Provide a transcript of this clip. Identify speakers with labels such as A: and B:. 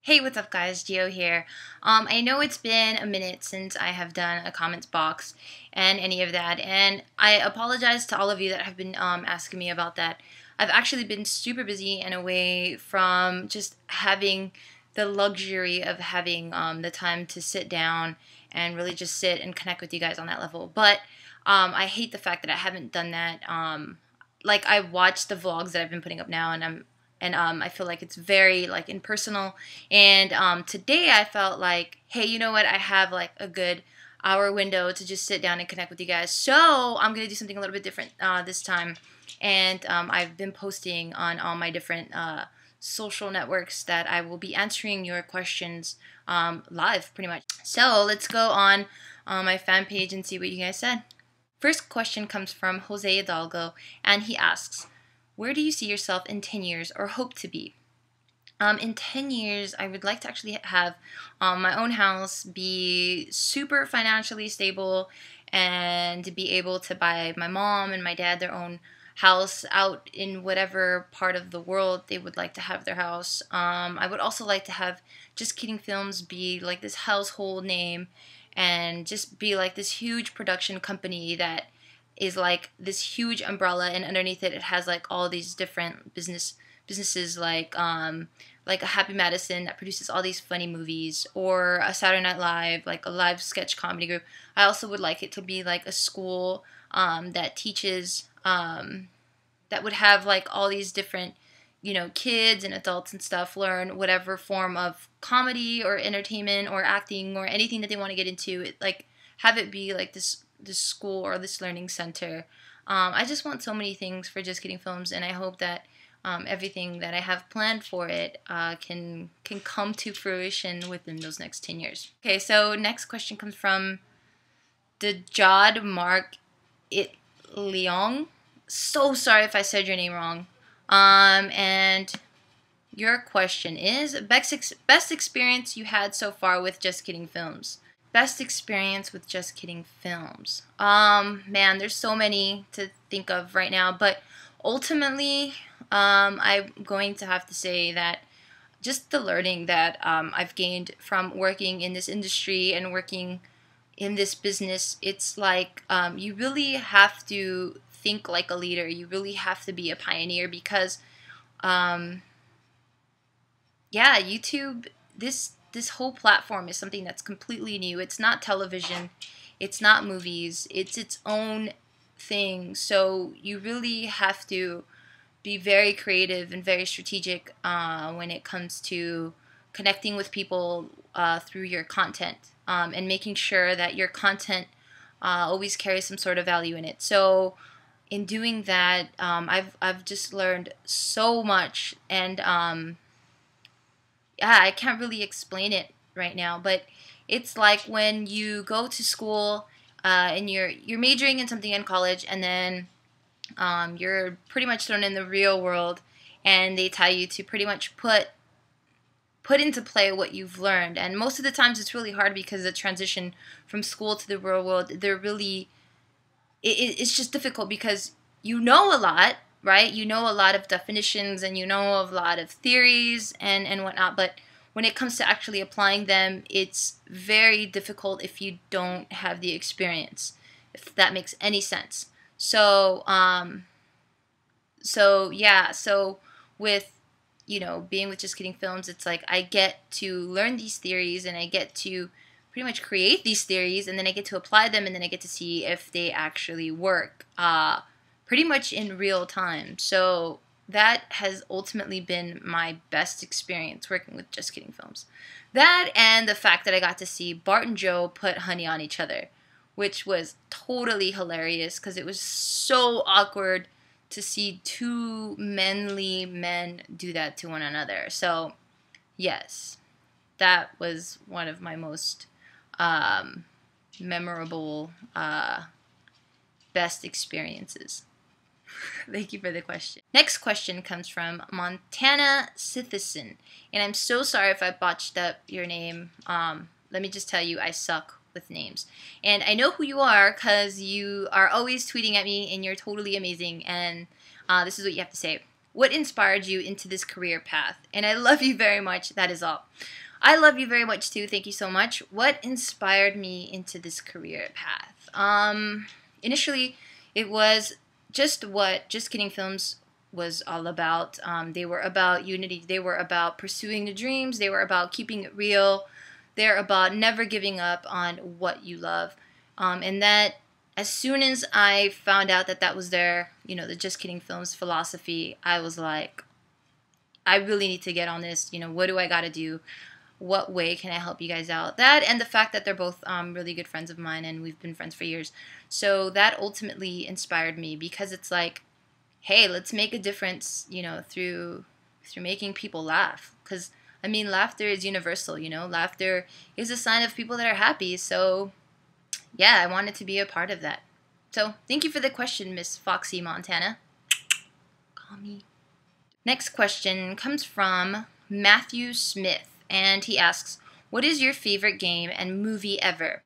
A: Hey, what's up guys, Gio here. I know it's been a minute since I have done a comments box and any of that, and I apologize to all of you that have been asking me about that. I've actually been super busy and away from just having the luxury of having the time to sit down and really just sit and connect with you guys on that level. But I hate the fact that I haven't done that. Like, I watched the vlogs that I've been putting up now, and I feel like it's very like impersonal. And today I felt like, hey, you know what? I have like a good hour window to just sit down and connect with you guys. So I'm gonna do something a little bit different this time. And I've been posting on all my different social networks that I will be answering your questions live, pretty much. So let's go on my fan page and see what you guys said. First question comes from Jose Hidalgo, and he asks, where do you see yourself in 10 years or hope to be? In 10 years, I would like to actually have my own house, be super financially stable, and to be able to buy my mom and my dad their own house out in whatever part of the world they would like to have their house. I would also like to have Just Kidding Films be like this household name and just be like this huge production company that is like this huge umbrella, and underneath it has like all these different businesses like a Happy Madison that produces all these funny movies, or a Saturday Night Live, like a live sketch comedy group. I also would like it to be like a school that teaches that would have like all these different, you know, kids and adults and stuff learn whatever form of comedy or entertainment or acting or anything that they want to get into. It, like, have it be like this school or this learning center. I just want so many things for Just Kidding Films, and I hope that everything that I have planned for it can come to fruition within those next 10 years. Okay, so next question comes from Dejad Mark It Leong. So sorry if I said your name wrong. And your question is, best experience you had so far with Just Kidding Films. Best experience with Just Kidding Films. Man, there's so many to think of right now, but ultimately, I'm going to have to say that just the learning that I've gained from working in this industry and working in this business, it's like you really have to think like a leader. You really have to be a pioneer because, yeah, YouTube, this whole platform is something that's completely new. It's not television, it's not movies, it's its own thing. So you really have to be very creative and very strategic when it comes to connecting with people through your content, and making sure that your content always carries some sort of value in it. So in doing that, I've just learned so much, and yeah, I can't really explain it right now, but it's like when you go to school and you're majoring in something in college, and then you're pretty much thrown in the real world, and they tell you to pretty much put into play what you've learned. And most of the times it's really hard because the transition from school to the real world, it's just difficult because you know a lot, right? You know a lot of definitions, and you know a lot of theories and whatnot, but when it comes to actually applying them, it's very difficult if you don't have the experience, if that makes any sense. So, so with, you know, being with Just Kidding Films, it's like I get to learn these theories, and I get to pretty much create these theories, and then I get to apply them, and then I get to see if they actually work pretty much in real time. So that has ultimately been my best experience working with Just Kidding Films. That, and the fact that I got to see Bart and Joe put honey on each other, which was totally hilarious because it was so awkward to see two manly men do that to one another. So yes, that was one of my most memorable, best experiences. Thank you for the question. Next question comes from Montana Sithison, and I'm so sorry if I botched up your name. Let me just tell you, I suck with names. And I know who you are because you are always tweeting at me, and you're totally amazing. And this is what you have to say. What inspired you into this career path? And I love you very much. That is all. I love you very much too. Thank you so much. What inspired me into this career path? Initially, it was just what Just Kidding Films was all about. They were about unity. They were about pursuing the dreams. They were about keeping it real. They're about never giving up on what you love. And that as soon as I found out that that was their, the Just Kidding Films philosophy, I was like, I really need to get on this. What do I got to do? What way can I help you guys out? That and the fact that they're both really good friends of mine and we've been friends for years. So that ultimately inspired me because it's like, hey, let's make a difference, through making people laugh. Because, laughter is universal, Laughter is a sign of people that are happy. So, yeah, I wanted to be a part of that. So, thank you for the question, Miss Foxy Montana. Call me. Next question comes from Matthew Smith. And he asks, what is your favorite game and movie ever?